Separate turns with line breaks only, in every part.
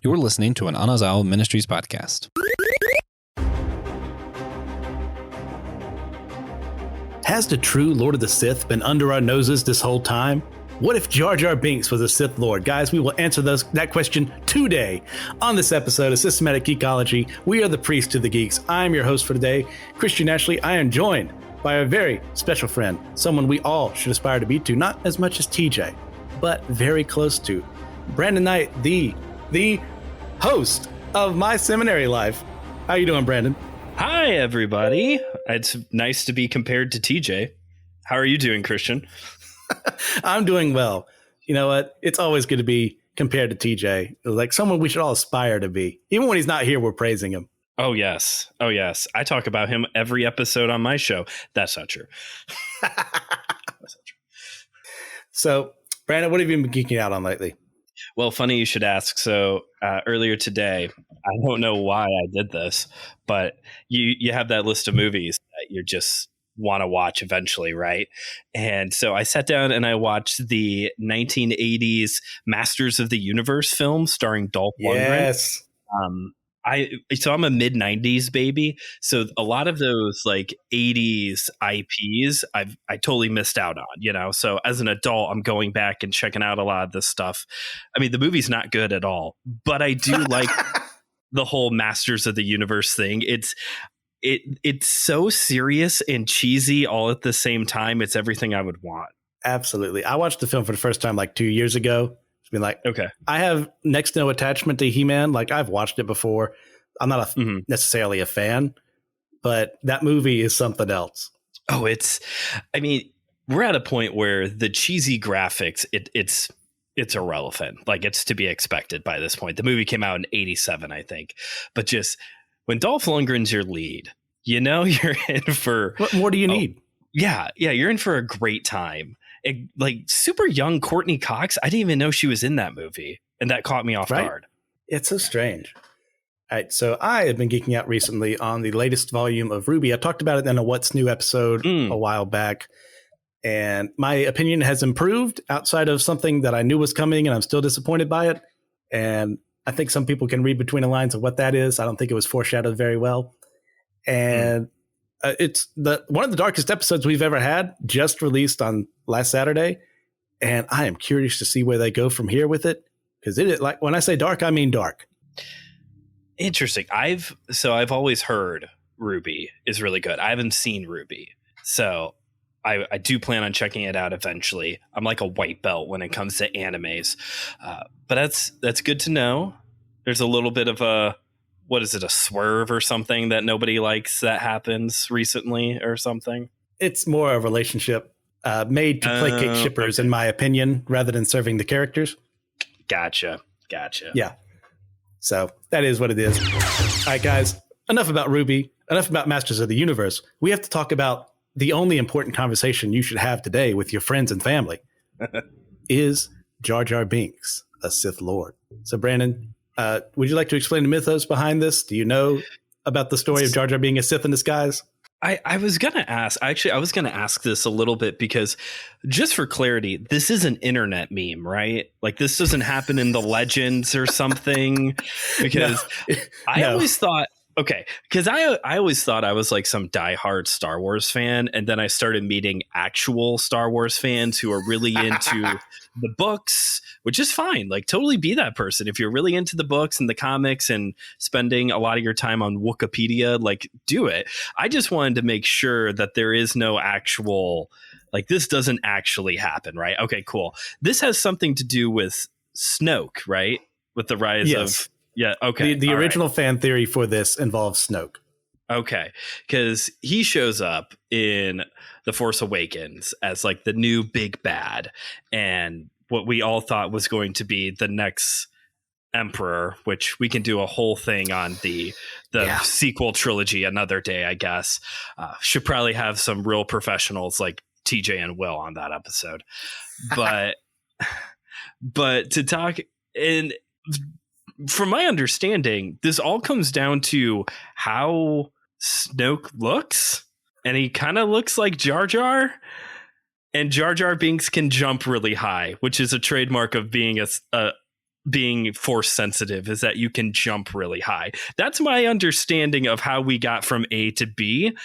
You're listening to an Anazao Ministries podcast.
Has the true Lord of the Sith been under our noses this whole time? What if Jar Jar Binks was a Sith Lord? Guys, we will answer that question today on this episode of Systematic Geekology. We are the priests to the geeks. I'm your host for today, Christian Ashley. I am joined by a very special friend, someone we all should aspire to be to, not as much as TJ, but very close to. Brandon Knight, the host of My Seminary Life. How you doing, Brandon?
Hi, everybody. It's nice to be compared to TJ. How are you doing, Christian?
I'm doing well. You know what? It's always good to be compared to TJ. Like someone we should all aspire to be. Even when he's not here, we're praising him.
Oh, yes. Oh, yes. I talk about him every episode on my show. That's not true. That's not true.
So, Brandon, what have you been geeking out on lately?
Well, funny you should ask. So earlier today, I don't know why I did this, but you have that list of movies that you just want to watch eventually, right? And so I sat down and I watched the 1980s Masters of the Universe film starring Dolph Lundgren.
Yes.
I'm a mid 90s baby. So a lot of those like 80s IPs I totally missed out on, you know? So as an adult, I'm going back and checking out a lot of this stuff. I mean, the movie's not good at all, but I do like the whole Masters of the Universe thing. It's so serious and cheesy all at the same time. It's everything I would want. Absolutely.
I watched the film for the first time like 2 years ago. It's been like, okay, I have next to no attachment to He-Man. Like I've watched it before. I'm not necessarily a fan, but that movie is something else.
Oh, I mean, we're at a point where the cheesy graphics, it's irrelevant. Like it's to be expected by this point. The movie came out in 87, I think. But just when Dolph Lundgren's your lead, you know, you're in for...
What more do you need?
Yeah, you're in for a great time. Like super young Courtney Cox, I didn't even know she was in that movie. And that caught me off guard.
It's so strange. All right, so I have been geeking out recently on the latest volume of RWBY. I talked about it in a What's New episode a while back. And my opinion has improved outside of something that I knew was coming, and I'm still disappointed by it. And I think some people can read between the lines of what that is. I don't think it was foreshadowed very well. And it's one of the darkest episodes we've ever had, just released on last Saturday. And I am curious to see where they go from here with it. Because it is like, when I say dark, I mean dark.
Interesting. I've always heard RWBY is really good. I haven't seen RWBY. So I do plan on checking it out eventually. I'm like a white belt when it comes to animes. But that's good to know. There's a little bit of a swerve or something that nobody likes that happens recently or something?
It's more a relationship made to placate shippers, in my opinion, rather than serving the characters.
Gotcha.
Yeah. So that is what it is. All right, guys, enough about RWBY, enough about Masters of the Universe. We have to talk about the only important conversation you should have today with your friends and family. Is Jar Jar Binks a Sith Lord? So, Brandon, would you like to explain the mythos behind this? Do you know about the story of Jar Jar being a Sith in disguise?
I was going to ask, I was going to ask this a little bit because just for clarity, this is an internet meme, right? Like this doesn't happen in the legends or something because I always thought, okay, because I always thought I was like some diehard Star Wars fan. And then I started meeting actual Star Wars fans who are really into the books, which is fine. Like totally be that person. If you're really into the books and the comics and spending a lot of your time on Wikipedia, like do it. I just wanted to make sure that there is no actual, like this doesn't actually happen, right? Okay, cool. This has something to do with Snoke, right? With the rise of... Yeah. Okay.
The original fan theory for this involves Snoke.
Okay. Because he shows up in The Force Awakens as like the new big bad. And what we all thought was going to be the next Emperor, which we can do a whole thing on the sequel trilogy another day, I guess. Should probably have some real professionals like TJ and Will on that episode. But to talk in... From my understanding, this all comes down to how Snoke looks, and he kind of looks like Jar Jar, and Jar Jar Binks can jump really high, which is a trademark of being a being force sensitive is that you can jump really high. That's my understanding of how we got from A to B.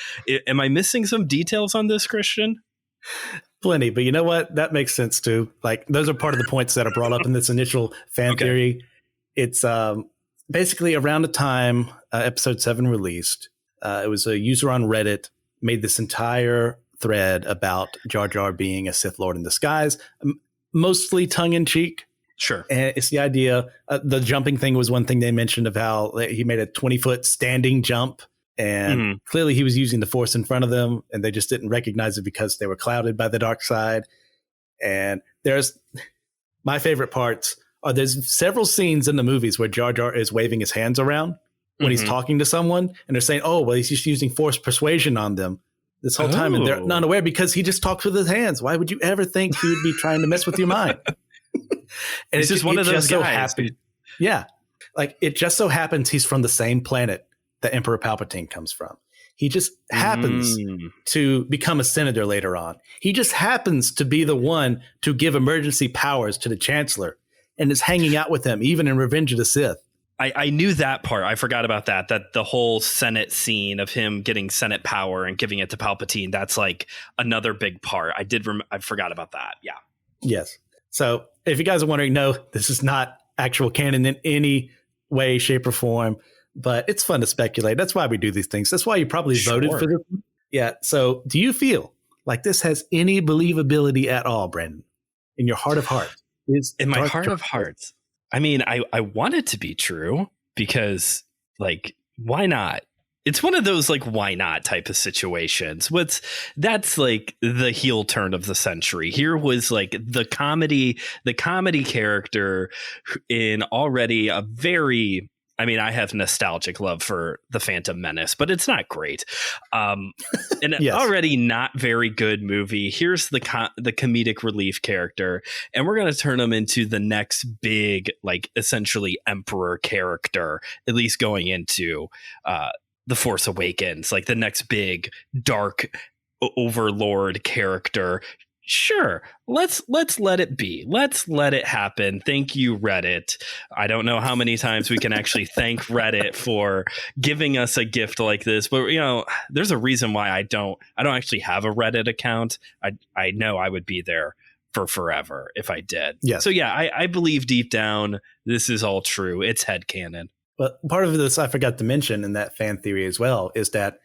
Am I missing some details on this, Christian?
Plenty, but you know what? That makes sense too. Like, those are part of the points that are brought up in this initial fan theory. It's basically around the time episode 7 released. It was a user on Reddit made this entire thread about Jar Jar being a Sith Lord in disguise, mostly tongue in cheek.
Sure.
And it's the idea. The jumping thing was one thing they mentioned of how he made a 20-foot standing jump. And clearly he was using the Force in front of them, and they just didn't recognize it because they were clouded by the dark side. And there's my favorite parts are there's several scenes in the movies where Jar Jar is waving his hands around when he's talking to someone, and they're saying, oh, well, he's just using Force persuasion on them this whole time. And they're not aware because he just talks with his hands. Why would you ever think he would be trying to mess with your mind? And
it's just one of those guys.
Yeah. Like, it just so happens he's from the same planet that Emperor Palpatine comes from. He just happens to become a senator later on. He just happens to be the one to give emergency powers to the Chancellor and is hanging out with him, even in Revenge of the Sith.
I knew that part. I forgot about that the whole Senate scene of him getting Senate power and giving it to Palpatine. That's like another big part. I forgot about that. Yeah.
Yes. So if you guys are wondering, no, this is not actual canon in any way, shape, or form, but it's fun to speculate. That's why we do these things. That's why you probably voted for this. Yeah. So do you feel like this has any believability at all, Brandon, in your heart of hearts?
In my heart of hearts. I mean, I want it to be true because, like, why not? It's one of those, like, why not type of situations. That's like the heel turn of the century. Here was like the comedy character in already a very, I mean, I have nostalgic love for The Phantom Menace, but it's not great. An already not very good movie. Here's the comedic relief character, and we're going to turn him into the next big, like, essentially emperor character, at least going into The Force Awakens, like the next big dark overlord character. Sure, let's let it be. Let's let it happen. Thank you, Reddit. I don't know how many times we can actually thank Reddit for giving us a gift like this, but you know, there's a reason why I don't actually have a Reddit account. I know I would be there for forever if I did.
Yeah.
So yeah, I believe deep down this is all true. It's headcanon.
But part of this I forgot to mention in that fan theory as well is that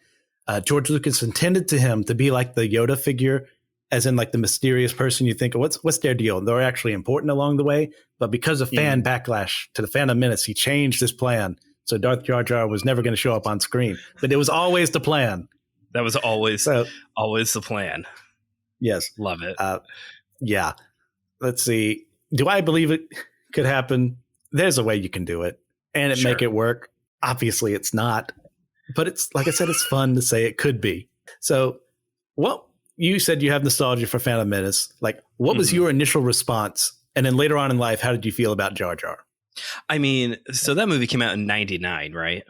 George Lucas intended to him to be like the Yoda figure, as in like the mysterious person you think, what's their deal? They're actually important along the way. But because of fan backlash to the Phantom Menace, he changed his plan. So Darth Jar Jar was never going to show up on screen. But it was always the plan.
That was always the plan.
Yes.
Love it.
Yeah. Let's see. Do I believe it could happen? There's a way you can do it and make it work. Obviously, it's not. But it's, like I said, it's fun to say it could be. So, you said you have nostalgia for Phantom Menace. Like, what was your initial response? And then later on in life, how did you feel about Jar Jar?
I mean, so that movie came out in 1999, right?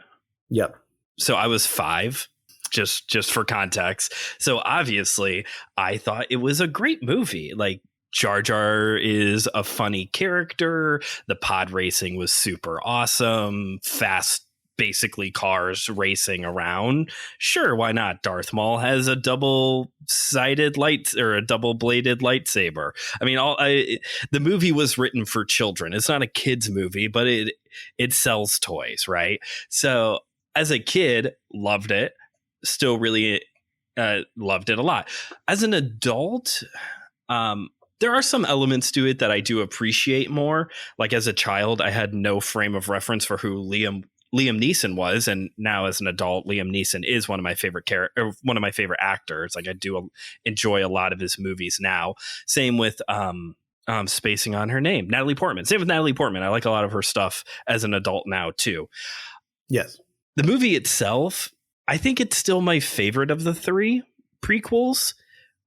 Yep.
So I was 5, just for context. So obviously, I thought it was a great movie. Like, Jar Jar is a funny character. The pod racing was super awesome. Fast, basically cars racing around. Sure, why not? Darth Maul has a double-sided a double-bladed lightsaber. I mean, the movie was written for children. It's not a kids movie, but it sells toys, right? So as a kid, loved it. Still really loved it a lot. As an adult, there are some elements to it that I do appreciate more. Like, as a child, I had no frame of reference for who Liam Neeson was, and now as an adult, Liam Neeson is one of my favorite one of my favorite actors. Like, I do enjoy a lot of his movies now. Same with spacing on her name, Natalie Portman. Same with Natalie Portman. I like a lot of her stuff as an adult now too.
Yes.
The movie itself, I think it's still my favorite of the 3 prequels,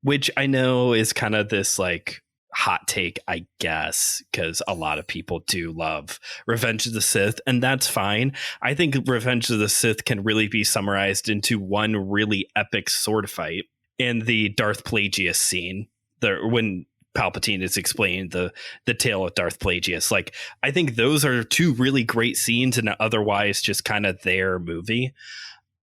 which I know is kind of this like hot take, I guess, because a lot of people do love Revenge of the Sith, and that's fine. I think Revenge of the Sith can really be summarized into one really epic sword fight in the Darth Plagueis scene, when Palpatine is explaining the tale of Darth Plagueis. Like, I think those are two really great scenes in an otherwise just kind of their movie.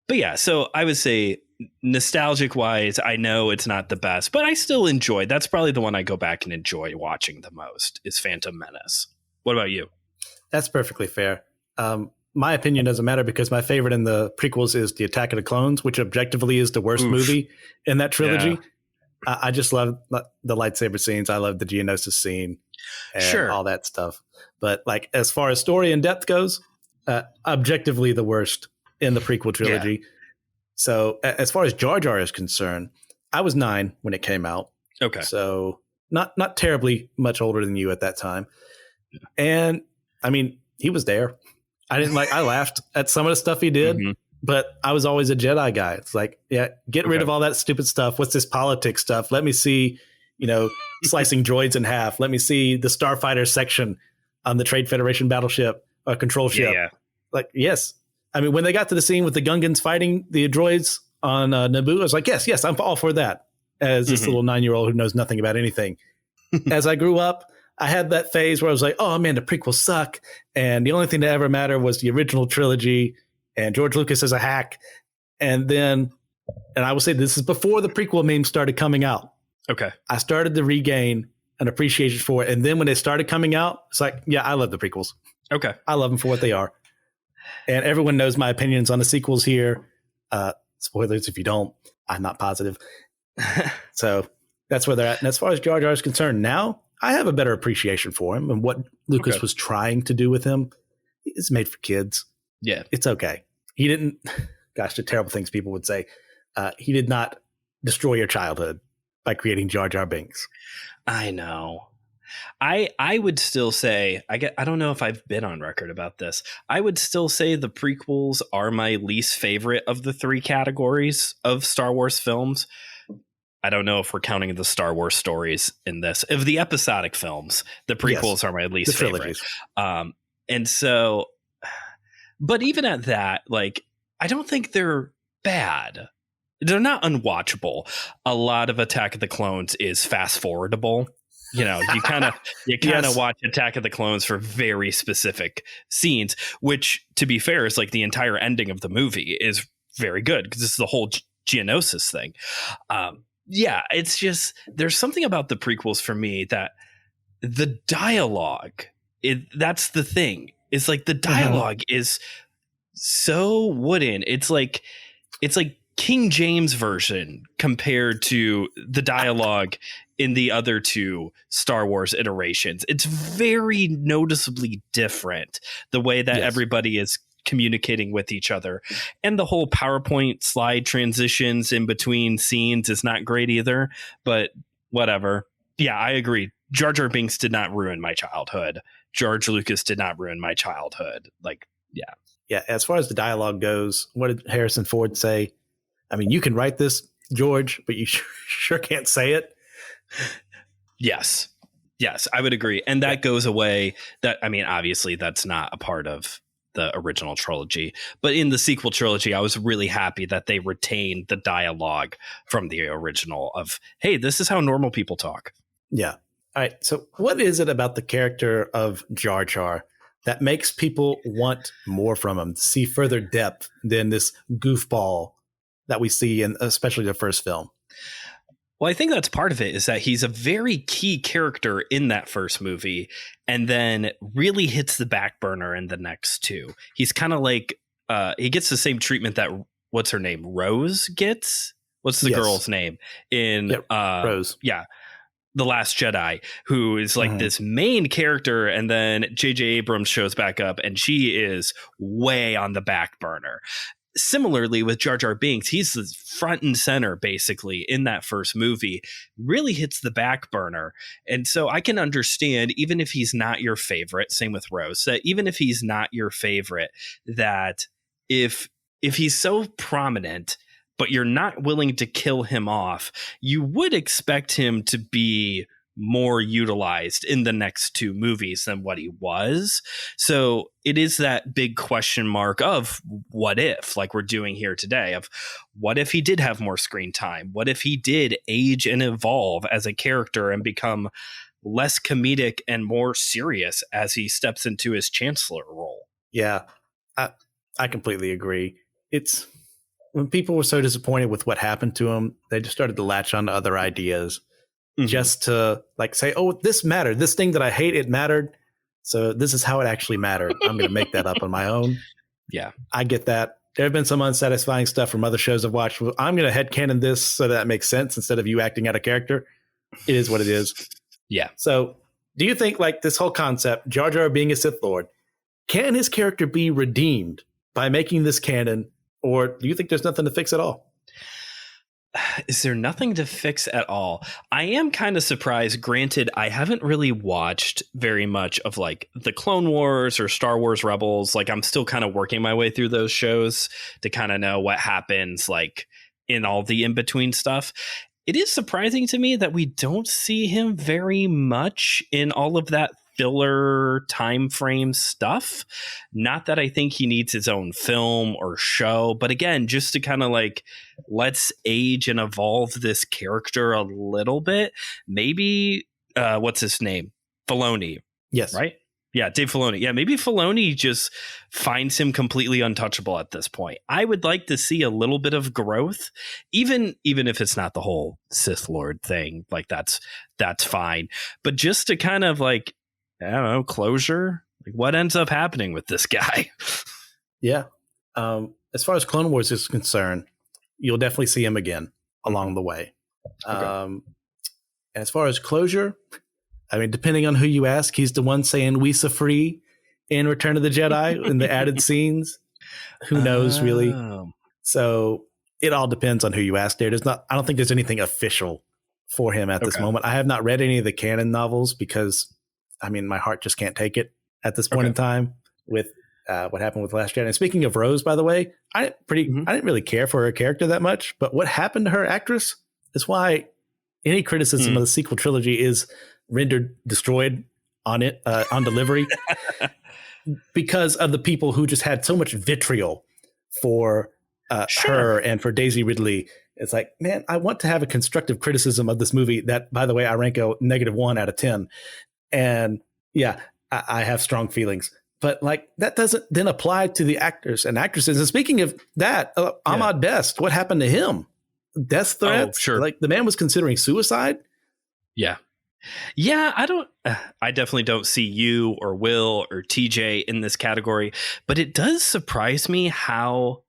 But yeah, so I would say nostalgic wise, I know it's not the best, but I still enjoy. That's probably the one I go back and enjoy watching the most is Phantom Menace. What about you?
That's perfectly fair. My opinion doesn't matter because my favorite in the prequels is The Attack of the Clones, which objectively is the worst movie in that trilogy. Yeah. I just love the lightsaber scenes. I love the Geonosis scene and all that stuff. But like as far as story and depth goes, objectively the worst in the prequel trilogy. Yeah. So as far as Jar Jar is concerned, I was 9 when it came out.
Okay.
So not terribly much older than you at that time. Yeah. And I mean, he was there. I laughed at some of the stuff he did. Mm-hmm. But I was always a Jedi guy. It's like, yeah, get rid of all that stupid stuff. What's this politics stuff? Let me see, slicing droids in half. Let me see the Starfighter section on the Trade Federation battleship or control ship. Yeah. Like, yes. I mean, when they got to the scene with the Gungans fighting the droids on Naboo, I was like, yes, I'm all for that. As this little 9-year-old who knows nothing about anything. As I grew up, I had that phase where I was like, oh man, the prequels suck. And the only thing that ever mattered was the original trilogy. And George Lucas is a hack. And I will say this is before the prequel memes started coming out.
Okay.
I started to regain an appreciation for it. And then when they started coming out, it's like, yeah, I love the prequels.
Okay.
I love them for what they are. And everyone knows my opinions on the sequels here. Spoilers if you don't. I'm not positive. So that's where they're at. And as far as Jar Jar is concerned now, I have a better appreciation for him and what Lucas was trying to do with him. It's made for kids.
Yeah.
It's okay. He didn't, gosh, the terrible things people would say. He did not destroy your childhood by creating Jar Jar Binks.
I know. I would still say, I don't know if I've been on record about this. I would still say the prequels are my least favorite of the 3 categories of Star Wars films. I don't know if we're counting the Star Wars stories in this. Of the episodic films, the prequels are my least favorite. And so, but even at that, like, I don't think they're bad. They're not unwatchable. A lot of Attack of the Clones is fast forwardable. You kind of watch Attack of the Clones for very specific scenes, which, to be fair, is like the entire ending of the movie is very good because it's the whole Geonosis thing. It's just there's something about the prequels for me that the dialogue, that's the thing. It's like the dialogue is so wooden. It's like King James version compared to the dialogue in the other 2 Star Wars iterations. It's very noticeably different the way that everybody is communicating with each other. And the whole PowerPoint slide transitions in between scenes is not great either, but whatever. Yeah, I agree. Jar Jar Binks did not ruin my childhood. George Lucas did not ruin my childhood. Like, yeah.
Yeah, as far as the dialogue goes, what did Harrison Ford say? I mean, you can write this, George, but you sure can't say it.
Yes, I would agree. And that goes away. That, I mean, obviously that's not a part of the original trilogy, but in the sequel trilogy, I was really happy that they retained the dialogue from the original of, hey, this is how normal people talk.
Yeah. All right. So what is it about the character of Jar Jar that makes people want more from him, see further depth than this goofball that we see in especially the first film?
Well, I think that's part of it, is that he's a very key character in that first movie and then really hits the back burner in the next 2. He's kind of like he gets the same treatment that what's her name? Rose gets? What's the girl's name? In
Rose.
Yeah. The Last Jedi, who is like this main character, and then J.J. Abrams shows back up and she is way on the back burner. Similarly with Jar Jar Binks, he's the front and center basically in that first movie, really hits the back burner. And so I can understand, even if he's not your favorite, same with Rose, that even if he's not your favorite, that if he's so prominent, but you're not willing to kill him off, you would expect him to be more utilized in the next two movies than what he was. So it is that big question mark of what if, like we're doing here today, of what if he did have more screen time? What if he did age and evolve as a character and become less comedic and more serious as he steps into his Chancellor role?
Yeah, I completely agree. It's when people were so disappointed with what happened to him, they just started to latch on to other ideas. Just to like say, oh, this mattered. This thing that I hate, it mattered. So this is how it actually mattered. I'm going to make that up on my own.
Yeah,
I get that. There have been some unsatisfying stuff from other shows I've watched. I'm going to headcanon this so that makes sense instead of you acting out a character. It is what it is.
Yeah.
So do you think like this whole concept, Jar Jar being a Sith Lord, can his character be redeemed by making this canon? Or do you think there's nothing to fix at all?
Is there nothing to fix at all? I am kind of surprised. Granted, I haven't really watched very much of like the Clone Wars or Star Wars Rebels. Like I'm still kind of working my way through those shows to kind of know what happens like in all the in-between stuff. It is surprising to me that we don't see him very much in all of that filler time frame stuff. Not that I think he needs his own film or show, but again, just to kind of like let's age and evolve this character a little bit. Maybe what's his name? Filoni.
Yes.
Right? Yeah, Dave Filoni. Yeah, maybe Filoni just finds him completely untouchable at this point. I would like to see a little bit of growth, even if it's not the whole Sith Lord thing. Like that's fine. But just to kind of like, I don't know, closure. Like what ends up happening with this guy?
Yeah. As far as Clone Wars is concerned, you'll definitely see him again along the way.
Okay.
And as far as closure, I mean, depending on who you ask, he's the one saying "We so free" in Return of the Jedi in the added scenes. Who knows, really? So it all depends on who you ask. I don't think there's anything official for him at this moment. I have not read any of the canon novels because, I mean, my heart just can't take it at this point in time with what happened with Last Jedi. And speaking of Rose, by the way, I didn't really care for her character that much, but what happened to her actress is why any criticism of the sequel trilogy is rendered destroyed on it on delivery because of the people who just had so much vitriol for her and for Daisy Ridley. It's like, man, I want to have a constructive criticism of this movie that, by the way, I rank a -1 out of 10. And yeah, I have strong feelings, but like that doesn't then apply to the actors and actresses. And speaking of that, Ahmad Best, what happened to him? Death threats?
Sure.
Like the man was considering suicide.
Yeah. I definitely don't see you or Will or TJ in this category, but it does surprise me how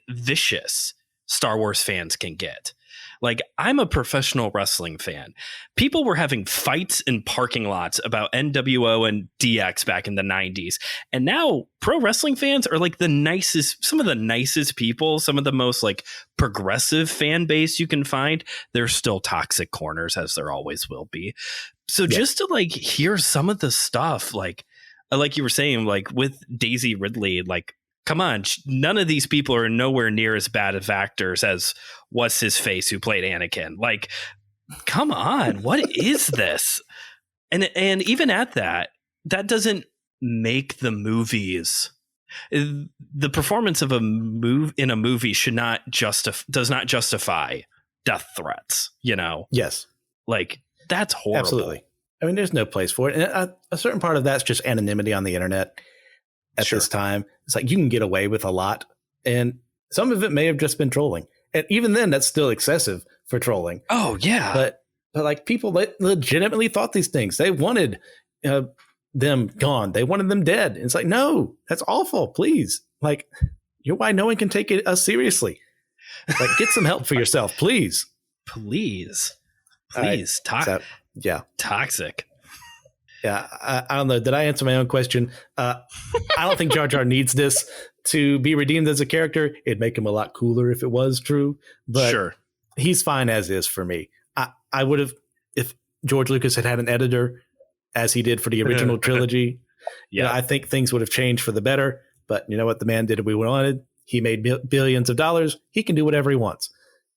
vicious Star Wars fans can get. Like, I'm a professional wrestling fan. People were having fights in parking lots about NWO and DX back in the 90s. And now pro wrestling fans are like some of the nicest people, some of the most like progressive fan base you can find. There's still toxic corners, as there always will be. So just to like hear some of the stuff, like you were saying, like with Daisy Ridley, like, come on, none of these people are nowhere near as bad of actors as what's his face who played Anakin. Like, come on, what is this? And even at that doesn't make the movies. The performance of in a movie does not justify death threats. You know?
Yes,
like that's horrible.
Absolutely. I mean, there's no place for it, and a certain part of that's just anonymity on the internet. At this time, it's like you can get away with a lot, and some of it may have just been trolling, and even then, that's still excessive for trolling.
Oh yeah,
but like people legitimately thought these things. They wanted them gone. They wanted them dead. And it's like, no, that's awful. Please, like, you're why no one can take us seriously. Like, get some help for yourself, please.
Please. Toxic.
Yeah, I don't know. Did I answer my own question? I don't think Jar Jar needs this to be redeemed as a character. It'd make him a lot cooler if it was true. But he's fine as is for me. I would have, if George Lucas had an editor, as he did for the original trilogy, I think things would have changed for the better. But you know what? The man did what we wanted. He made billions of dollars. He can do whatever he wants.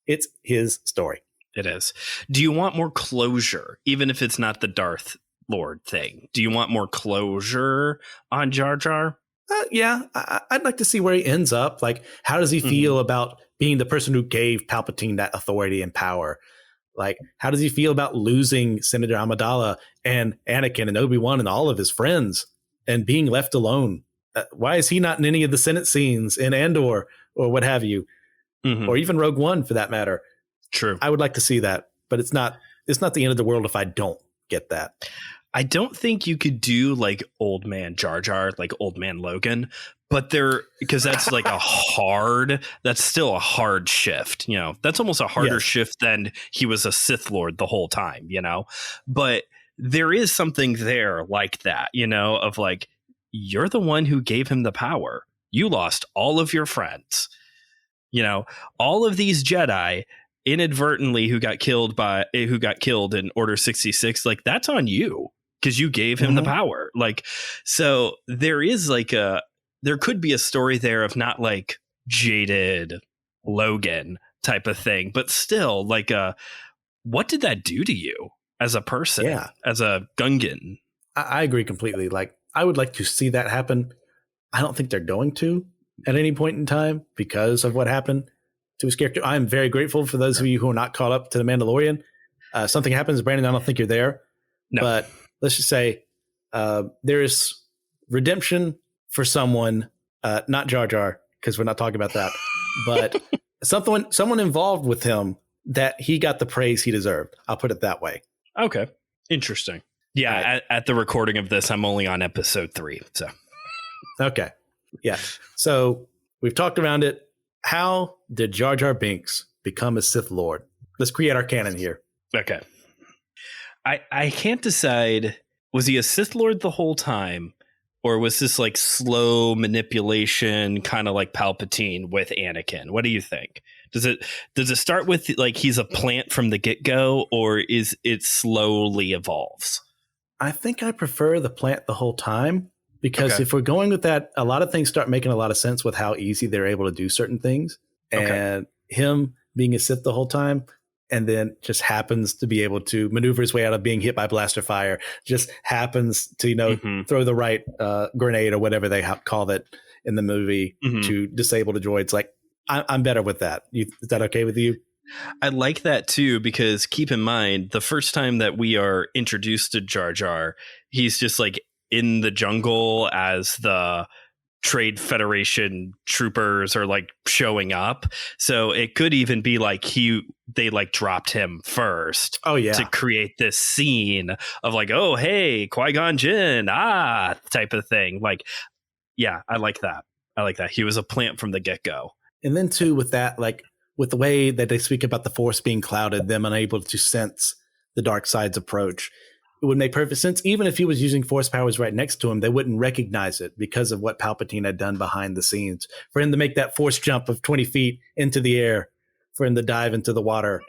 It's his story.
It is. Do you want more closure, even if it's not the Darth Lord thing? Do you want more closure on Jar Jar?
Yeah, I'd like to see where he ends up. Like, how does he feel about being the person who gave Palpatine that authority and power? Like, how does he feel about losing Senator Amidala and Anakin and Obi-Wan and all of his friends and being left alone? Why is he not in any of the Senate scenes in Andor or what have you, or even Rogue One for that matter?
True.
I would like to see that, but it's not the end of the world if I don't get that.
I don't think you could do like old man Jar Jar, like old man Logan, but because that's like that's still a hard shift. You know, that's almost a harder shift than he was a Sith Lord the whole time, you know, but there is something there like that, you know, of like, you're the one who gave him the power. You lost all of your friends, you know, all of these Jedi inadvertently who got killed in Order 66. Like, that's on you. Because you gave him the power. Like, so there is like there could be a story there of not like jaded Logan type of thing, but still like what did that do to you as a person, as a Gungan?
I agree completely. Like, I would like to see that happen. I don't think they're going to at any point in time because of what happened to his character. I'm very grateful for those of you who are not caught up to The Mandalorian. Something happens, Brandon, I don't think you're there. No. But let's just say there is redemption for someone, not Jar Jar, because we're not talking about that, but someone involved with him that he got the praise he deserved. I'll put it that way.
Okay. Interesting. Yeah. Right. At the recording of this, I'm only on episode 3. So.
Okay. Yeah. So we've talked around it. How did Jar Jar Binks become a Sith Lord? Let's create our canon here.
Okay. I can't decide, was he a Sith Lord the whole time, or was this like slow manipulation, kind of like Palpatine with Anakin? What do you think? Does it start with like he's a plant from the get-go, or is it slowly evolves?
I think I prefer the plant the whole time, because if we're going with that, a lot of things start making a lot of sense with how easy they're able to do certain things. And him being a Sith the whole time, and then just happens to be able to maneuver his way out of being hit by blaster fire, just happens to, you know, throw the right grenade or whatever they call it in the movie to disable the droids. Like, I'm better with that. Is that okay with you?
I like that too, because keep in mind, the first time that we are introduced to Jar Jar, he's just like in the jungle as the Trade Federation troopers are like showing up. So it could even be like they like dropped him first.
Oh yeah.
To create this scene of like, oh, hey, Qui-Gon Jinn, type of thing. Like, yeah, I like that. He was a plant from the get-go.
And then too, with that, like with the way that they speak about the Force being clouded, them unable to sense the dark side's approach, it would make perfect sense. Even if he was using Force powers right next to him, they wouldn't recognize it because of what Palpatine had done behind the scenes. For him to make that Force jump of 20 feet into the air, for him to dive into the water,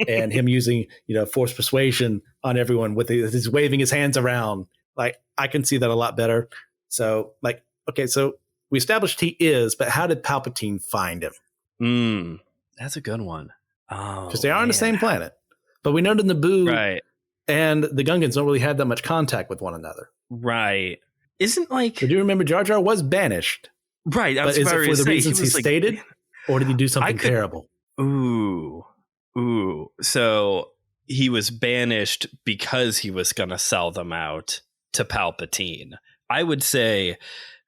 and him using, you know, Force persuasion on everyone with his waving his hands around. Like, I can see that a lot better. So, like, okay, so we established he is, but how did Palpatine find him?
That's a good one.
Because they are on the same planet. But we know that Naboo and the Gungans don't really have that much contact with one another.
Right. Isn't like...
But do you remember Jar Jar was banished?
Right.
But is it for the reasons he stated? Or did he do something terrible?
Ooh. So he was banished because he was going to sell them out to Palpatine. I would say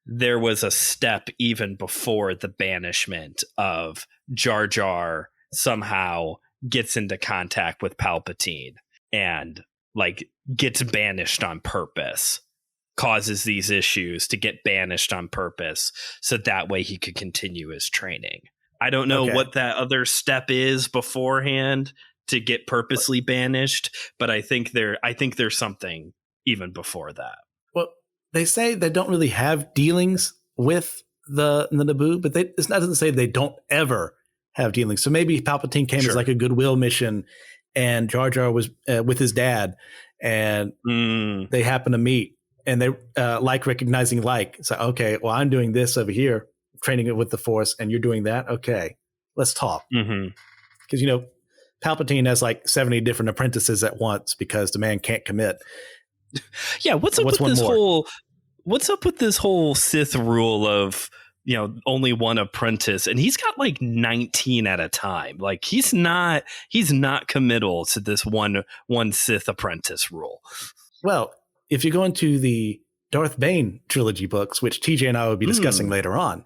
there was a step even before the banishment of Jar Jar somehow gets into contact with Palpatine and like gets banished on purpose, causes these issues to get banished on purpose so that way he could continue his training. I don't know what that other step is beforehand to get purposely banished, but I think there's something even before that.
Well, they say they don't really have dealings with the Naboo, but it doesn't say they don't ever have dealings. So maybe Palpatine came as like a goodwill mission, and Jar Jar was with his dad, and they happen to meet, and they like recognizing like. So, okay, well, I'm doing this over here, training it with the Force, and you're doing that. Okay, let's talk. Because, you know, Palpatine has like 70 different apprentices at once because the man can't commit.
Yeah, what's up with this whole Sith rule of, only one apprentice, and he's got like 19 at a time. Like he's not committal to this one Sith apprentice rule.
Well, if you go into the Darth Bane trilogy books, which TJ and I will be discussing later on,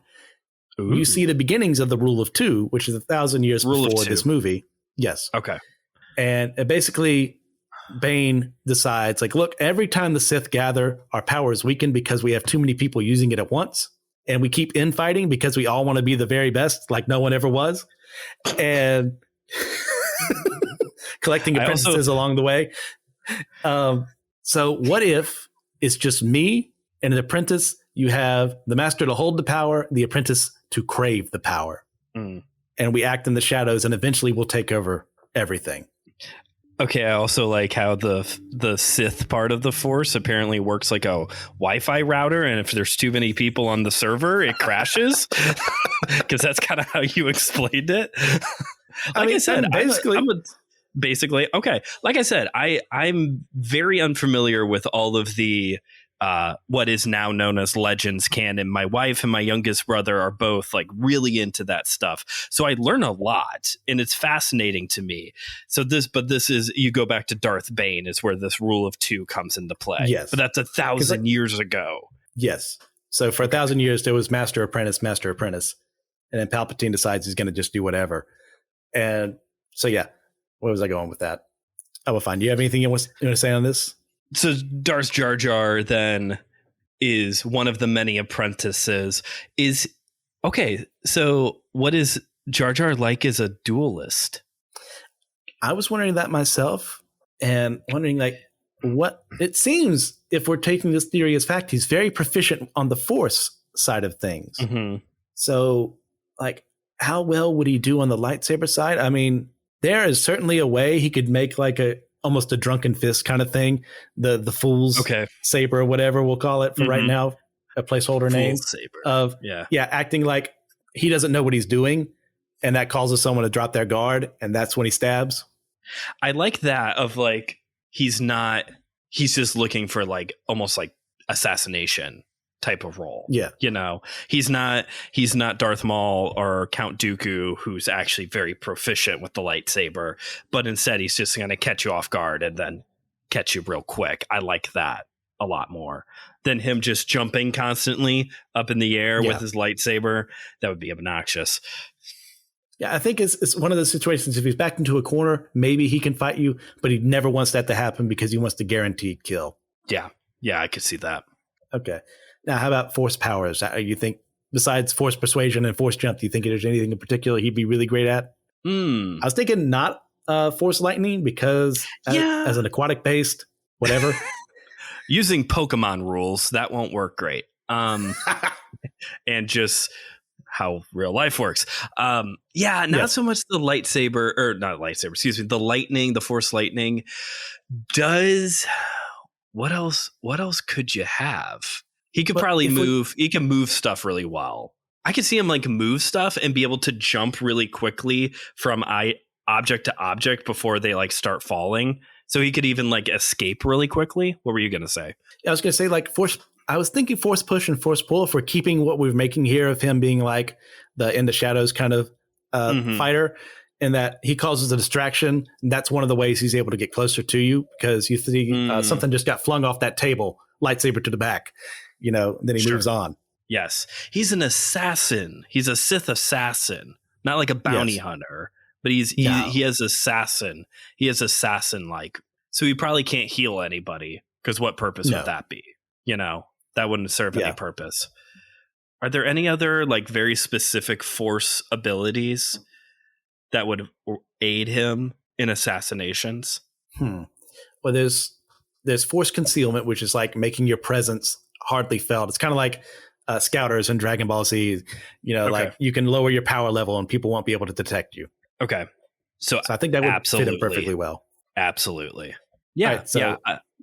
you see the beginnings of the Rule of Two, which is 1,000 years before this movie. Yes.
Okay.
And basically, Bane decides, like, look, every time the Sith gather, our power is weakened because we have too many people using it at once. And we keep infighting because we all want to be the very best, like no one ever was. And collecting apprentices along the way. So what if it's just me and an apprentice? You have the master to hold the power, the apprentice to crave the power. And we act in the shadows, and eventually we'll take over everything.
Okay, I also like how the Sith part of the Force apparently works like a Wi-Fi router, and if there's too many people on the server, it crashes. Because that's kind of how you explained it. I said, basically, okay. Like I said, I'm very unfamiliar with all of the what is now known as Legends canon. My wife and my youngest brother are both like really into that stuff. So I learn a lot, and it's fascinating to me. So this is, you go back to Darth Bane is where this Rule of Two comes into play.
Yes.
But that's 1,000 years ago.
Yes. So for 1,000 years, there was master, apprentice. And then Palpatine decides he's going to just do whatever. And so, yeah, where was I going with that? I will find. Do you have anything you want to say on this?
So Darth Jar Jar then is one of the many apprentices. So what is Jar Jar like as a duelist?
I was wondering that myself, and wondering like what it seems, if we're taking this theory as fact, he's very proficient on the Force side of things. Mm-hmm. So like, how well would he do on the lightsaber side? I mean, there is certainly a way he could make like almost a drunken fist kind of thing. The fool's saber or whatever we'll call it for right now, a placeholder name
saber
of acting like he doesn't know what he's doing, and that causes someone to drop their guard, and that's when he stabs.
I like that of like he's just looking for like almost like assassination type of role.
Yeah.
He's not Darth Maul or Count Dooku, who's actually very proficient with the lightsaber, but instead he's just going to catch you off guard and then catch you real quick. I like that a lot more than him just jumping constantly up in the air with his lightsaber. That would be obnoxious.
Yeah, I think it's one of those situations. If he's backed into a corner, maybe he can fight you, but he never wants that to happen because he wants the guaranteed kill.
Yeah, I could see that.
Okay. Now, how about Force powers? You think, besides Force persuasion and Force jump, do you think there's anything in particular he'd be really great at? I was thinking not Force lightning, because as an aquatic based, whatever.
Using Pokemon rules, that won't work great. And just how real life works. Not so much the lightsaber, or not lightsaber, excuse me, the lightning, the Force lightning. What else could you have? He could probably move. He can move stuff really well. I could see him like move stuff and be able to jump really quickly from object to object before they like start falling. So he could even like escape really quickly. What were you going to say?
I was going to say like Force. I was thinking Force push and Force pull, if we're keeping what we're making here of him being like the in the shadows kind of fighter, and that he causes a distraction. And that's one of the ways he's able to get closer to you, because you see something just got flung off that table, lightsaber to the back. Then he moves on.
Yes. He's an assassin. He's a Sith assassin, not like a bounty hunter, but he has assassin. He has assassin like, so he probably can't heal anybody, because what purpose would that be? That wouldn't serve any purpose. Are there any other like very specific Force abilities that would aid him in assassinations?
Well, there's Force concealment, which is like making your presence hardly felt. It's kind of like Scouters in Dragon Ball Z. Like you can lower your power level and people won't be able to detect you. Okay. So I think that would fit him perfectly well.
Absolutely. Yeah. Right,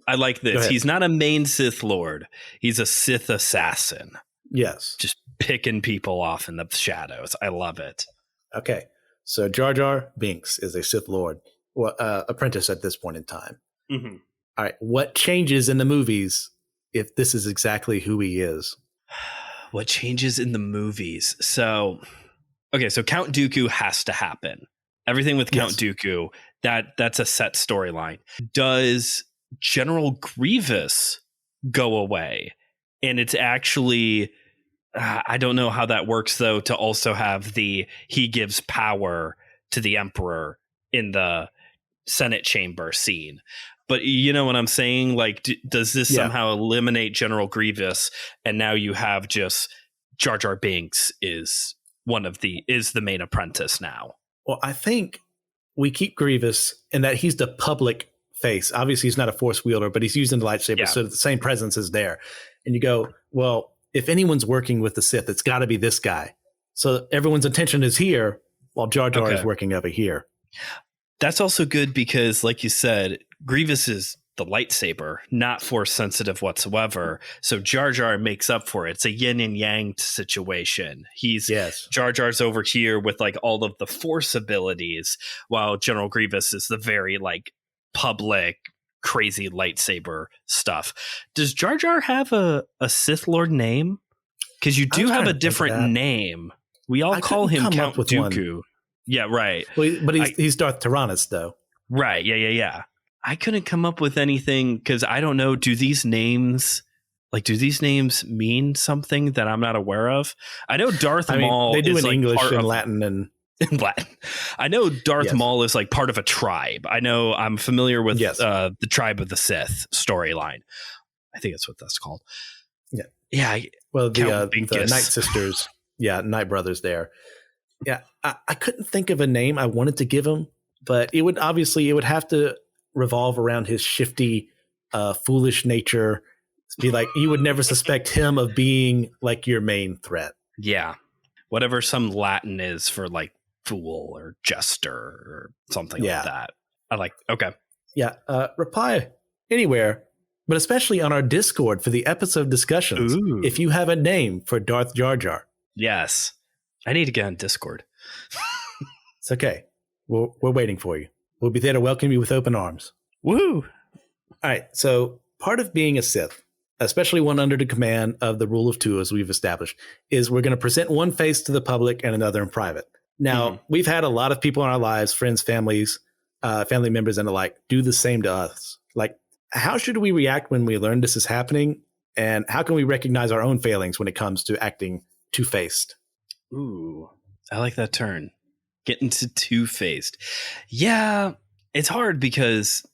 I like this. He's not a main Sith Lord. He's a Sith assassin.
Yes.
Just picking people off in the shadows. I love it.
Okay. So Jar Jar Binks is a Sith Lord, well, apprentice at this point in time.
Mm-hmm.
All right, what changes in the movies if this is exactly who he is?
What changes in the movies? So, okay, so Count Dooku has to happen. Everything with Count Dooku, that's a set storyline. Does General Grievous go away? And it's actually, I don't know how that works, though, to also have he gives power to the Emperor in the Senate chamber scene. But you know what I'm saying? Like, does this somehow eliminate General Grievous? And now you have just Jar Jar Binks is the main apprentice now.
Well, I think we keep Grievous in that he's the public face. Obviously, he's not a Force wielder, but he's using the lightsaber, so the same presence is there. And you go, well, if anyone's working with the Sith, it's got to be this guy. So everyone's attention is here while Jar Jar is working over here.
That's also good because, like you said, Grievous is the lightsaber, not Force sensitive whatsoever. So Jar Jar makes up for it. It's a yin and yang situation. Jar Jar's over here with like all of the Force abilities, while General Grievous is the very like public, crazy lightsaber stuff. Does Jar Jar have a Sith Lord name? Because you do have a different name. We all call him Count Dooku. One. Yeah, right.
Well, but he's Darth Tyrannus, though.
Right. Yeah. I couldn't come up with anything because I don't know. Do these names mean something that I'm not aware of? I know Darth Maul.
They do
is
in
like
English and Latin and
in Latin. I know Darth Maul is like part of a tribe. I know I'm familiar with the Tribe of the Sith storyline. I think that's what that's called.
Yeah.
Yeah.
Well, the Night Sisters. Night Brothers there. Yeah. I couldn't think of a name I wanted to give him, but it would have to revolve around his shifty, foolish nature. Be like, you would never suspect him of being like your main threat.
Yeah. Whatever some Latin is for like fool or jester or something like that. I like, okay.
Yeah. Reply anywhere, but especially on our Discord for the episode discussions. Ooh. If you have a name for Darth Jar Jar.
Yes. I need to get on Discord.
It's okay. We're waiting for you. We'll be there to welcome you with open arms.
Woo!
All right. So part of being a Sith, especially one under the command of the rule of two, as we've established, is we're going to present one face to the public and another in private. Now, we've had a lot of people in our lives, friends, families, family members, and the like, do the same to us. Like, how should we react when we learn this is happening? And how can we recognize our own failings when it comes to acting two-faced?
Ooh, I like that turn. Getting to two-faced. Yeah, it's hard because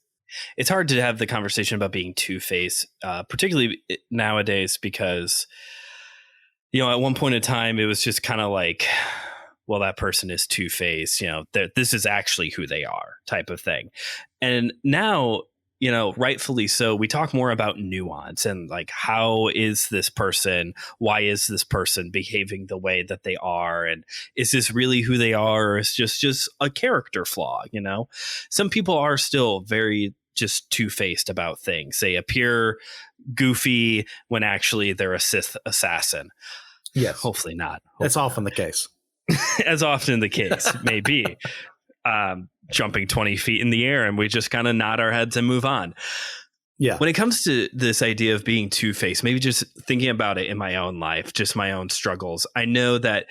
it's hard to have the conversation about being two-faced, particularly nowadays because, you know, at one point in time, it was just kind of like, well, that person is two-faced, you know, this is actually who they are type of thing. And now, you know, rightfully so, we talk more about nuance and like, how is this person? Why is this person behaving the way that they are? And is this really who they are? Or is just a character flaw? You know, some people are still very just two-faced about things. They appear goofy when actually they're a Sith assassin.
Yes.
Hopefully not.
That's often the case.
As often the case may be. Jumping 20 feet in the air and we just kind of nod our heads and move on.
Yeah.
When it comes to this idea of being two-faced, maybe just thinking about it in my own life, just my own struggles, I know that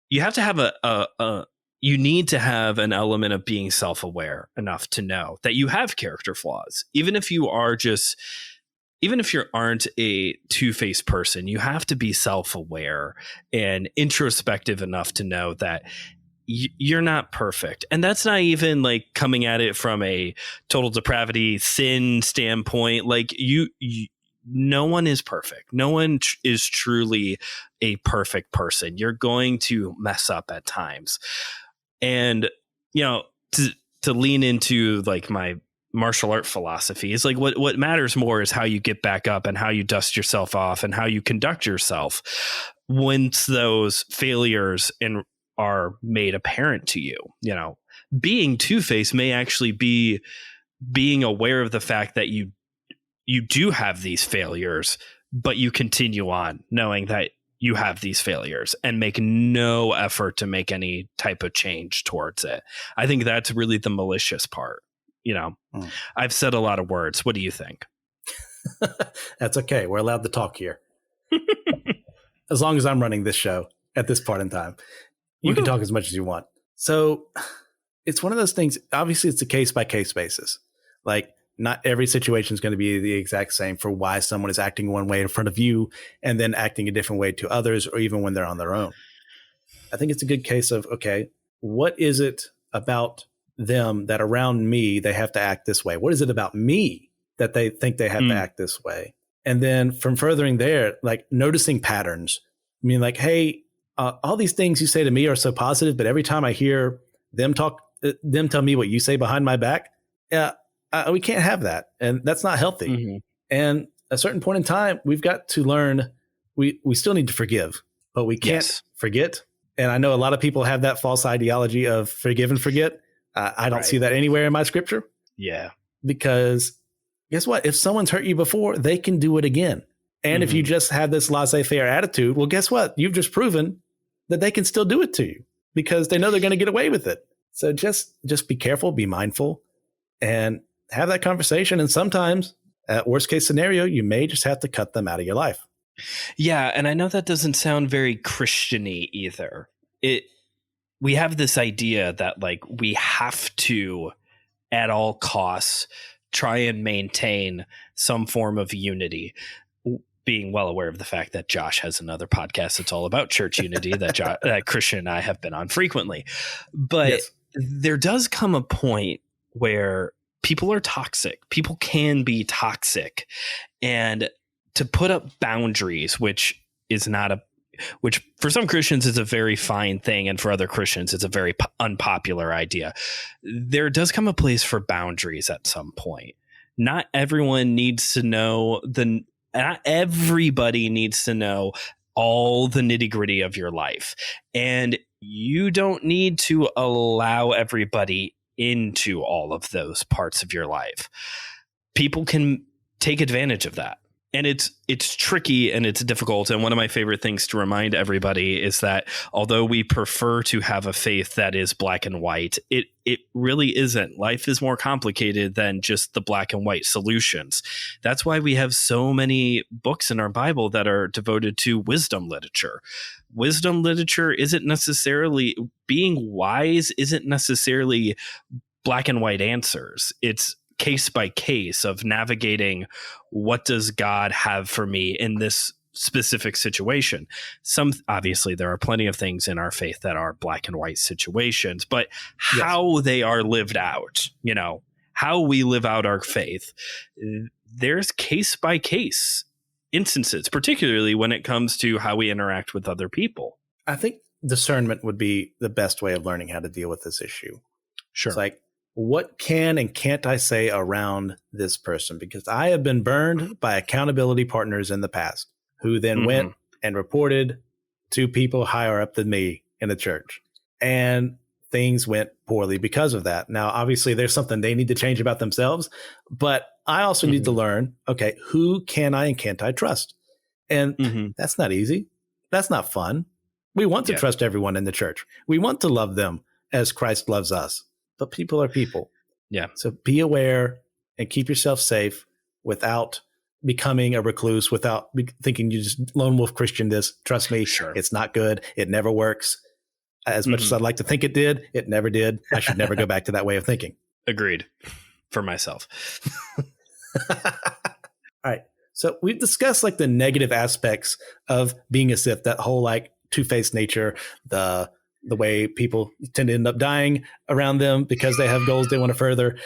you have to have you need to have an element of being self-aware enough to know that you have character flaws. Even if you aren't a two-faced person, you have to be self-aware and introspective enough to know that you're not perfect. And that's not even like coming at it from a total depravity sin standpoint. Like no one is perfect. No one is truly a perfect person. You're going to mess up at times. And, you know, to lean into like my martial art philosophy is like what matters more is how you get back up and how you dust yourself off and how you conduct yourself once those failures are made apparent to you. You know, being two-faced may actually be being aware of the fact that you do have these failures, but you continue on knowing that you have these failures and make no effort to make any type of change towards it. I think that's really the malicious part. I've said a lot of words. What do you think?
That's okay. We're allowed to talk here. As long as I'm running this show at this part in time, you can talk as much as you want. So it's one of those things. Obviously, it's a case by case basis. Like, not every situation is going to be the exact same for why someone is acting one way in front of you and then acting a different way to others, or even when they're on their own. I think it's a good case of, okay, what is it about them that around me, they have to act this way? What is it about me that they think they have to act this way? And then from furthering there, like noticing patterns. I mean, like, hey, all these things you say to me are so positive, but every time I hear them tell me what you say behind my back, we can't have that. And that's not healthy. Mm-hmm. And at a certain point in time, we've got to learn, we still need to forgive, but we can't forget. And I know a lot of people have that false ideology of forgive and forget. I don't see that anywhere in my scripture.
Yeah.
Because guess what? If someone's hurt you before, they can do it again. And if you just have this laissez-faire attitude, well, guess what? You've just proven that they can still do it to you because they know they're going to get away with it. So just be careful, be mindful, and have that conversation. And sometimes, at worst case scenario, you may just have to cut them out of your life.
Yeah. And I know that doesn't sound very Christian-y either. We have this idea that like we have to, at all costs, try and maintain some form of unity, being well aware of the fact that Josh has another podcast that's all about church unity that Christian and I have been on frequently. But there does come a point where people are toxic. People can be toxic. And to put up boundaries, which for some Christians is a very fine thing, and for other Christians it's a very unpopular idea. There does come a place for boundaries at some point. Not everyone needs to know not everybody needs to know all the nitty-gritty of your life. And you don't need to allow everybody into all of those parts of your life. People can take advantage of that. And it's tricky and it's difficult. And one of my favorite things to remind everybody is that although we prefer to have a faith that is black and white, it really isn't. Life is more complicated than just the black and white solutions. That's why we have so many books in our Bible that are devoted to wisdom literature. Wisdom literature isn't necessarily being wise, isn't necessarily black and white answers. It's case by case of navigating what does God have for me in this specific situation. Obviously there are plenty of things in our faith that are black and white situations, but how they are lived out, how we live out our faith, there's case by case instances, particularly when it comes to how we interact with other people.
I think discernment would be the best way of learning how to deal with this issue.
Sure.
It's like, what can and can't I say around this person? Because I have been burned by accountability partners in the past who then went and reported to people higher up than me in the church. And things went poorly because of that. Now, obviously, there's something they need to change about themselves. But I also need to learn, okay, who can I and can't I trust? And that's not easy. That's not fun. We want to trust everyone in the church. We want to love them as Christ loves us. But people are people.
Yeah.
So be aware and keep yourself safe without becoming a recluse, without thinking you just lone wolf Christian this. Trust me, It's not good. It never works. As much as I'd like to think it did, it never did. I should never go back to that way of thinking.
Agreed. For myself.
All right. So we've discussed like the negative aspects of being a Sith, that whole like two-faced nature, the way people tend to end up dying around them because they have goals they want to further.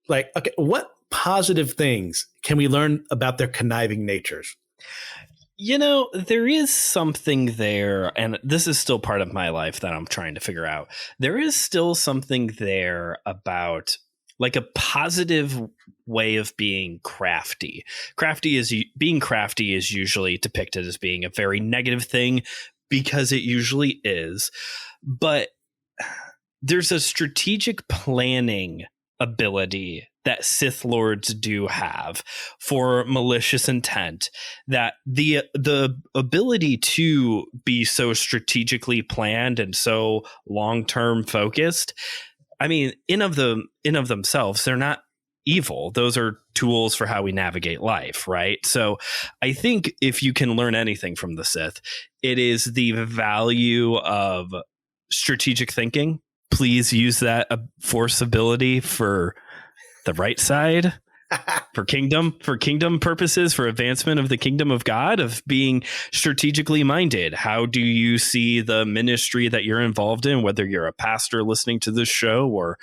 Like, okay, what positive things can we learn about their conniving natures?
There is something there, and this is still part of my life that I'm trying to figure out. There is still something there about like a positive way of being crafty. Being crafty is usually depicted as being a very negative thing because it usually is. But there's a strategic planning ability that Sith Lords do have for malicious intent, that the ability to be so strategically planned and so long-term focused, I mean, in of themselves, they're not evil. Those are tools for how we navigate life, right? So I think if you can learn anything from the Sith, it is the value of strategic thinking. Please use that force ability for the right side, for kingdom purposes, for advancement of the kingdom of God, of being strategically minded. How do you see the ministry that you're involved in, whether you're a pastor listening to this show or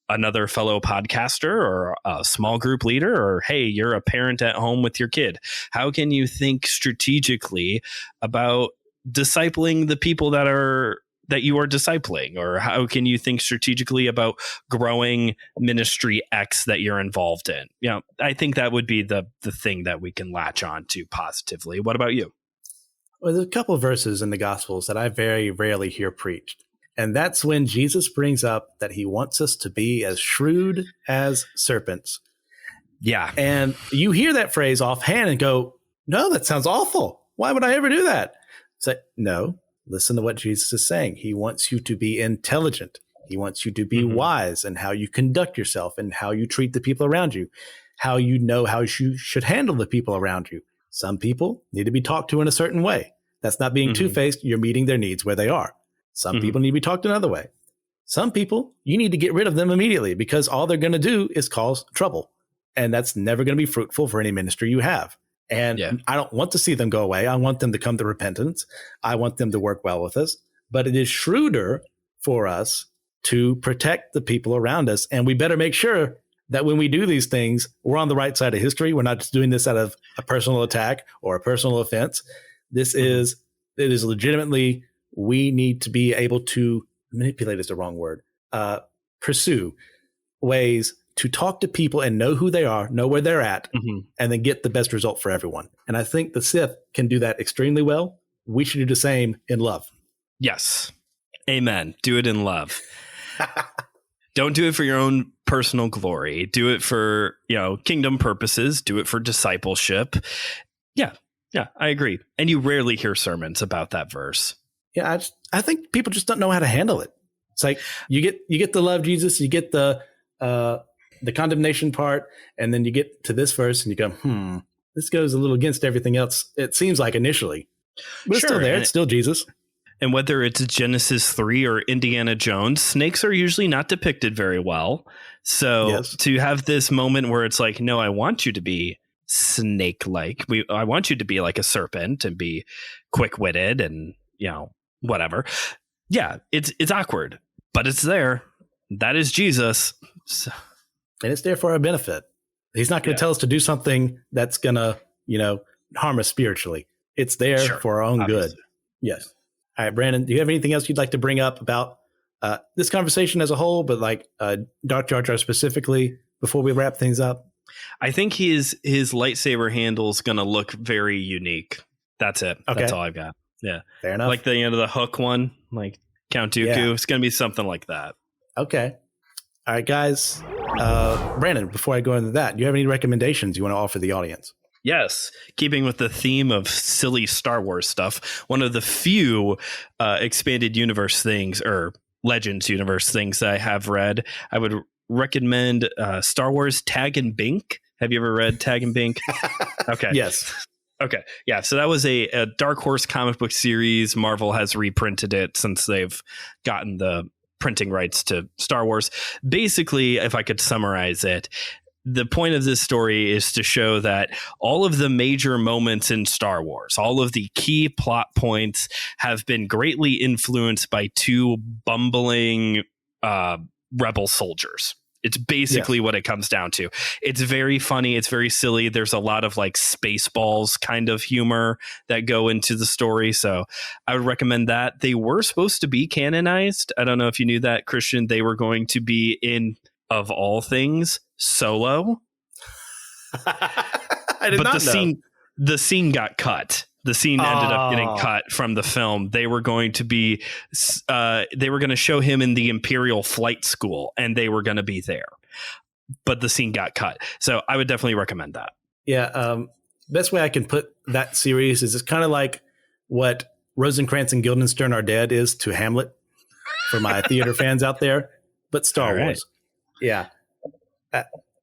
another fellow podcaster or a small group leader, or hey, you're a parent at home with your kid? How can you think strategically about discipling the people that you are discipling? Or how can you think strategically about growing ministry X that you're involved in? You know, I think that would be the thing that we can latch on to positively. What about you?
Well, there's a couple of verses in the Gospels that I very rarely hear preached. And that's when Jesus brings up that he wants us to be as shrewd as serpents.
Yeah.
And you hear that phrase offhand and go, no, that sounds awful. Why would I ever do that? It's like, no, listen to what Jesus is saying. He wants you to be intelligent. He wants you to be wise in how you conduct yourself and how you treat the people around you, how you know how you should handle the people around you. Some people need to be talked to in a certain way. That's not being two-faced. You're meeting their needs where they are. Some people need to be talked another way. Some people, you need to get rid of them immediately because all they're going to do is cause trouble. And that's never going to be fruitful for any ministry you have. And I don't want to see them go away. I want them to come to repentance. I want them to work well with us. But it is shrewder for us to protect the people around us. And we better make sure that when we do these things, we're on the right side of history. We're not just doing this out of a personal attack or a personal offense. It is legitimately, we need to be able to manipulate is the wrong word, pursue ways to talk to people and know who they are, know where they're at, and then get the best result for everyone. And I think the Sith can do that extremely well. We should do the same in love.
Yes. Amen. Do it in love. Don't do it for your own personal glory. Do it for, kingdom purposes. Do it for discipleship. Yeah. Yeah, I agree. And you rarely hear sermons about that verse.
Yeah, I think people just don't know how to handle it. It's like you get the love Jesus, you get the condemnation part, and then you get to this verse and you go, this goes a little against everything else. It seems like initially, but it's still there. It's still Jesus.
And whether it's Genesis 3 or Indiana Jones, snakes are usually not depicted very well. So to have this moment where it's like, no, I want you to be snake-like. I want you to be like a serpent and be quick-witted and, whatever. Yeah, it's awkward, but it's there. That is Jesus. So.
And it's there for our benefit. He's not going to tell us to do something that's going to, harm us spiritually. It's there for our own good. Yes. All right, Brandon, do you have anything else you'd like to bring up about this conversation as a whole, but like Dark Jar Jar specifically before we wrap things up?
I think his lightsaber handle is going to look very unique. That's it. Okay. That's all I've got. Yeah.
Fair enough.
Like the hook one, like Count Dooku. Yeah. It's going to be something like that.
Okay. All right, guys. Brandon, before I go into that, do you have any recommendations you want to offer the audience?
Yes. Keeping with the theme of silly Star Wars stuff, one of the few expanded universe things or Legends universe things that I have read, I would recommend Star Wars Tag and Bink. Have you ever read Tag and Bink? Okay.
Yes.
Okay. Yeah. So that was a Dark Horse comic book series. Marvel has reprinted it since they've gotten the printing rights to Star Wars. Basically, if I could summarize it, the point of this story is to show that all of the major moments in Star Wars, all of the key plot points have been greatly influenced by two bumbling rebel soldiers. It's basically what it comes down to. It's very funny. It's very silly. There's a lot of like Spaceballs kind of humor that go into the story. So I would recommend that. They were supposed to be canonized. I don't know if you knew that, Christian. They were going to be in, of all things, Solo.
I did not know.
The scene got cut. The scene ended up getting cut from the film. They were going to be, they were going to show him in the Imperial Flight School, and they were going to be there. but the scene got cut. So I would definitely recommend that.
Yeah. Best way I can put that series is it's kind of like what Rosencrantz and Guildenstern Are Dead is to Hamlet for my theater fans out there, but Star Wars. Yeah.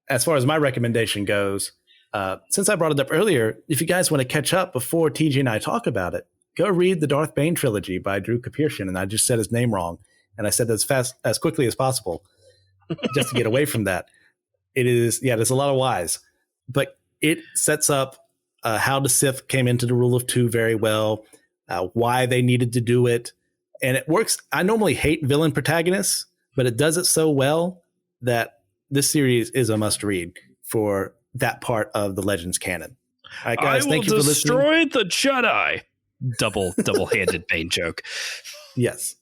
As far as my recommendation goes, since I brought it up earlier, if you guys want to catch up before TJ and I talk about it, go read the Darth Bane trilogy by Drew Kapirshin. And I just said his name wrong. And I said that as quickly as possible just to get away from that. There's a lot of whys, but it sets up how the Sith came into the rule of two very well, why they needed to do it. And it works. I normally hate villain protagonists, but it does it so well that this series is a must read for that part of the Legends canon. All right, guys, thank you for listening.
Destroy the Jedi. Double-handed Bane joke.
Yes.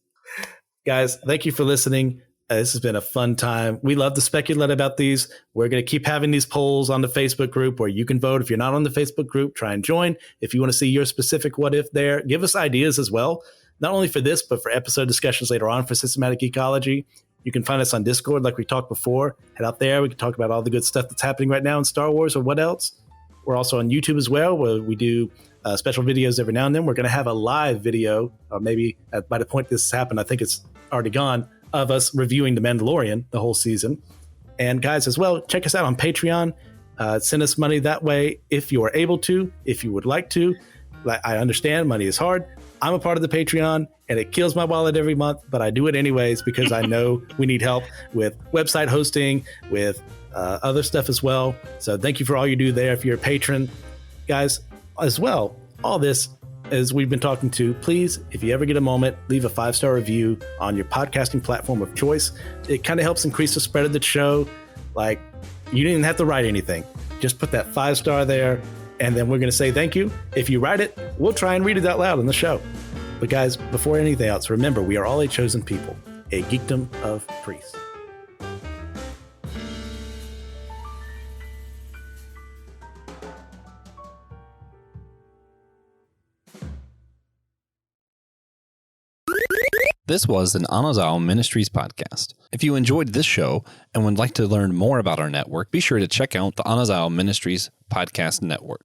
Guys, thank you for listening. This has been a fun time. We love to speculate about these. We're going to keep having these polls on the Facebook group where you can vote. If you're not on the Facebook group, try and join. If you want to see your specific what if there, give us ideas as well. Not only for this, but for episode discussions later on for systematic ecology. You can find us on Discord like we talked before. Head out there. We can talk about all the good stuff that's happening right now in Star Wars or what else. We're also on YouTube as well, where we do special videos every now and then. We're going to have a live video, or maybe by the point this happened, I think it's already gone, of us reviewing The Mandalorian, the whole season. And guys, as well, check us out on Patreon. Send us money that way if you are able to, if you would like to. I understand money is hard. I'm a part of the Patreon, and it kills my wallet every month, but I do it anyways because I know we need help with website hosting, with other stuff as well. So thank you for all you do there if you're a patron. Guys, as well, all this, as we've been talking to, please, if you ever get a moment, leave a 5-star review on your podcasting platform of choice. It kind of helps increase the spread of the show. Like, you didn't even have to write anything. Just put that 5-star there, and then we're going to say thank you. If you write it, we'll try and read it out loud on the show. But guys, before anything else, remember, we are all a chosen people, a geekdom of priests.
This was an Anazao Ministries podcast. If you enjoyed this show and would like to learn more about our network, be sure to check out the Anazao Ministries podcast network.